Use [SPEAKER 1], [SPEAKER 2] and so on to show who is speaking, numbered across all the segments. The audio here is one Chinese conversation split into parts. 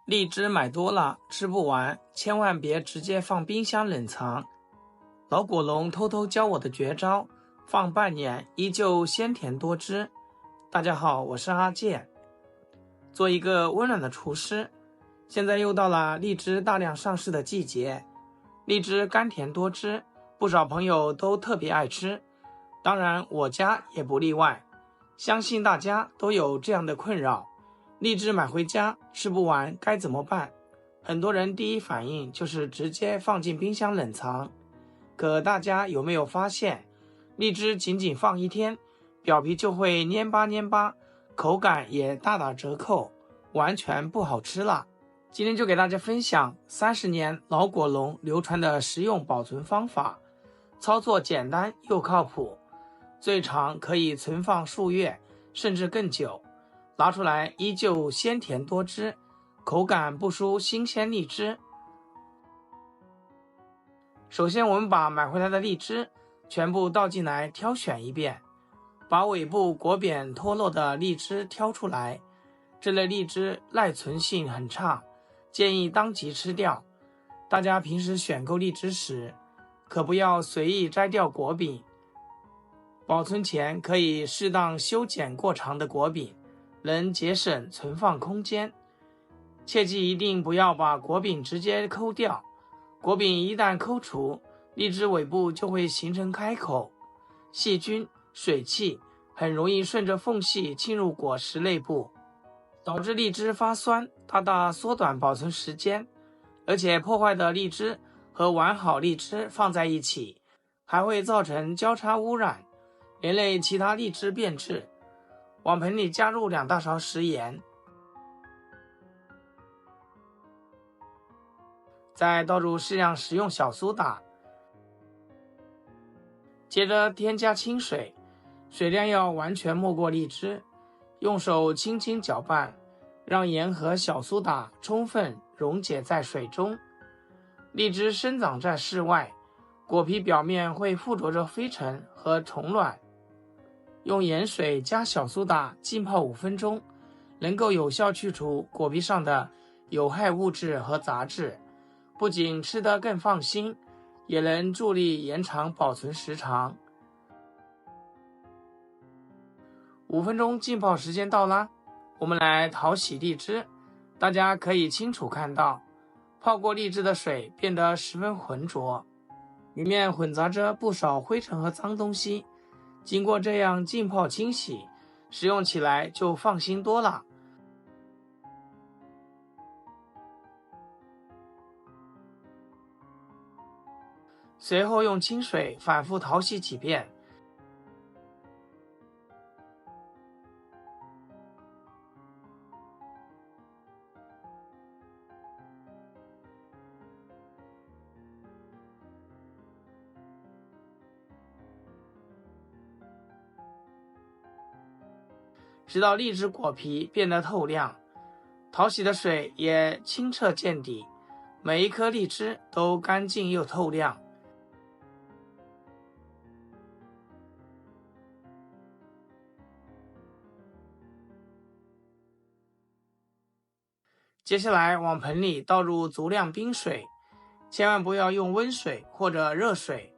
[SPEAKER 1] 荔枝买多了吃不完，千万别直接放冰箱冷藏。老果农偷偷教我的绝招，放半年依旧鲜甜多汁。大家好，我是阿健，做一个温暖的厨师。现在又到了荔枝大量上市的季节，荔枝甘甜多汁，不少朋友都特别爱吃，当然我家也不例外。相信大家都有这样的困扰，荔枝买回家吃不完该怎么办？很多人第一反应就是直接放进冰箱冷藏。可大家有没有发现，荔枝仅仅放一天，表皮就会蔫巴蔫巴，口感也大打折扣，完全不好吃了。今天就给大家分享30年老果农流传的实用保存方法，操作简单又靠谱，最长可以存放数月甚至更久，拿出来依旧鲜甜多汁，口感不输新鲜荔枝。首先我们把买回来的荔枝全部倒进来挑选一遍，把尾部果扁脱落的荔枝挑出来，这类荔枝耐存性很差，建议当即吃掉。大家平时选购荔枝时，可不要随意摘掉果柄，保存前可以适当修剪过长的果柄，能节省存放空间。切记一定不要把果柄直接抠掉，果柄一旦抠除，荔枝尾部就会形成开口，细菌、水汽很容易顺着缝隙侵入果实内部，导致荔枝发酸，大大缩短保存时间。而且破坏的荔枝和完好荔枝放在一起，还会造成交叉污染，连累其他荔枝变质。往盆里加入2大勺食盐，再倒入适量食用小苏打，接着添加清水，水量要完全没过荔枝，用手轻轻搅拌，让盐和小苏打充分溶解在水中。荔枝生长在室外，果皮表面会附着着飞尘和虫卵，用盐水加小苏打浸泡5分钟，能够有效去除果皮上的有害物质和杂质，不仅吃得更放心，也能助力延长保存时长。5分钟浸泡时间到啦，我们来淘洗荔枝。大家可以清楚看到，泡过荔枝的水变得十分浑浊，里面混杂着不少灰尘和脏东西。经过这样浸泡清洗，使用起来就放心多了。随后用清水反复淘洗几遍，直到荔枝果皮变得透亮，淘洗的水也清澈见底，每一颗荔枝都干净又透亮。接下来往盆里倒入足量冰水，千万不要用温水或者热水，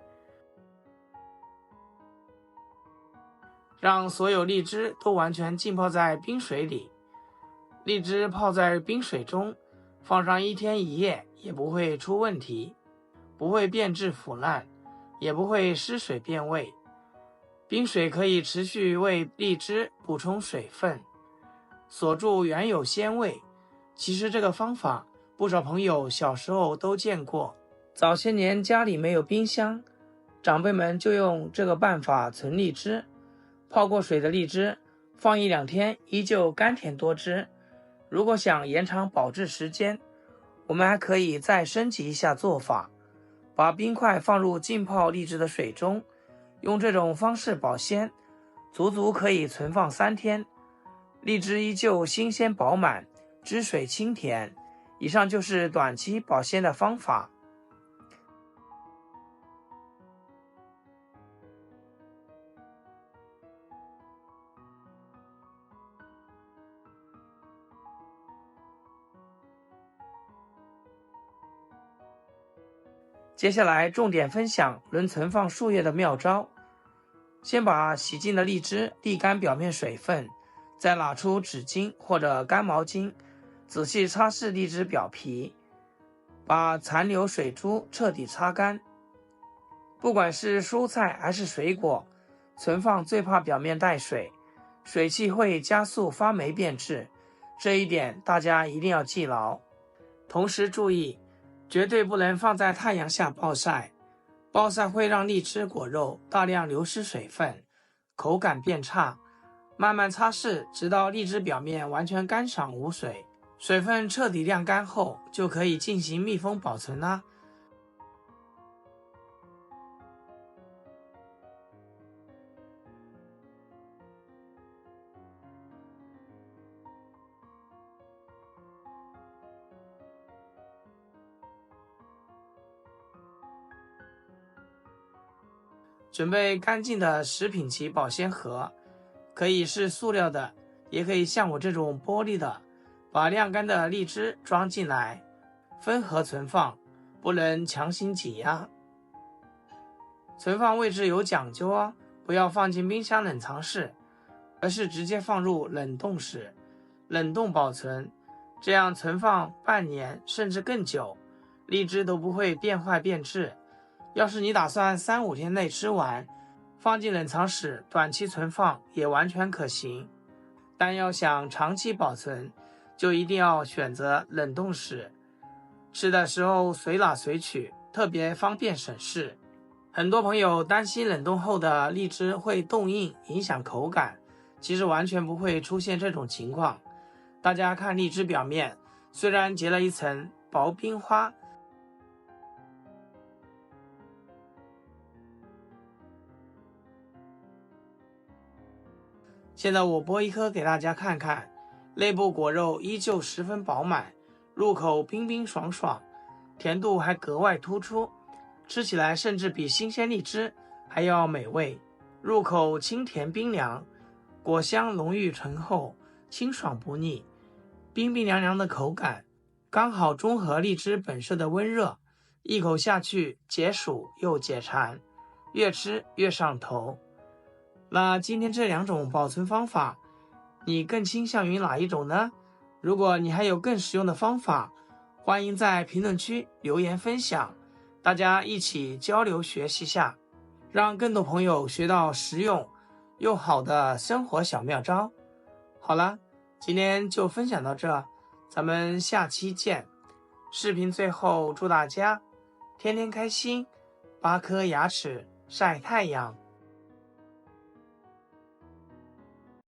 [SPEAKER 1] 让所有荔枝都完全浸泡在冰水里。荔枝泡在冰水中，放上1天1夜也不会出问题，不会变质腐烂，也不会失水变味。冰水可以持续为荔枝补充水分，锁住原有鲜味。其实这个方法不少朋友小时候都见过，早些年家里没有冰箱，长辈们就用这个办法存荔枝。泡过水的荔枝放1-2天依旧甘甜多汁。如果想延长保质时间，我们还可以再升级一下做法，把冰块放入浸泡荔枝的水中，用这种方式保鲜，足足可以存放3天，荔枝依旧新鲜饱满，汁水清甜。以上就是短期保鲜的方法。接下来重点分享能存放数月的妙招。先把洗净的荔枝沥干表面水分，再拿出纸巾或者干毛巾，仔细擦拭荔枝表皮，把残留水珠彻底擦干。不管是蔬菜还是水果，存放最怕表面带水，水汽会加速发霉变质，这一点大家一定要记牢。同时注意，绝对不能放在太阳下暴晒，暴晒会让荔枝果肉大量流失水分，口感变差。慢慢擦拭，直到荔枝表面完全干爽无水，水分彻底晾干后，就可以进行密封保存啦。准备干净的食品级保鲜盒，可以是塑料的，也可以像我这种玻璃的，把晾干的荔枝装进来，分盒存放，不能强行挤压。存放位置有讲究哦，不要放进冰箱冷藏室，而是直接放入冷冻室，冷冻保存，这样存放半年甚至更久，荔枝都不会变坏变质。要是你打算3-5天内吃完，放进冷藏室短期存放也完全可行。但要想长期保存，就一定要选择冷冻室，吃的时候随拿随取，特别方便省事。很多朋友担心冷冻后的荔枝会冻硬，影响口感，其实完全不会出现这种情况。大家看荔枝表面，虽然结了一层薄冰花，现在我剥一颗给大家看看，内部果肉依旧十分饱满，入口冰冰爽爽，甜度还格外突出，吃起来甚至比新鲜荔枝还要美味。入口清甜冰凉，果香浓郁醇厚，清爽不腻，冰冰凉凉的口感刚好中和荔枝本身的温热，一口下去解暑又解馋，越吃越上头。那今天这2种保存方法，你更倾向于哪一种呢？如果你还有更实用的方法，欢迎在评论区留言分享，大家一起交流学习下，让更多朋友学到实用又好的生活小妙招。好了，今天就分享到这，咱们下期见。视频最后祝大家天天开心，8颗牙齿晒太阳。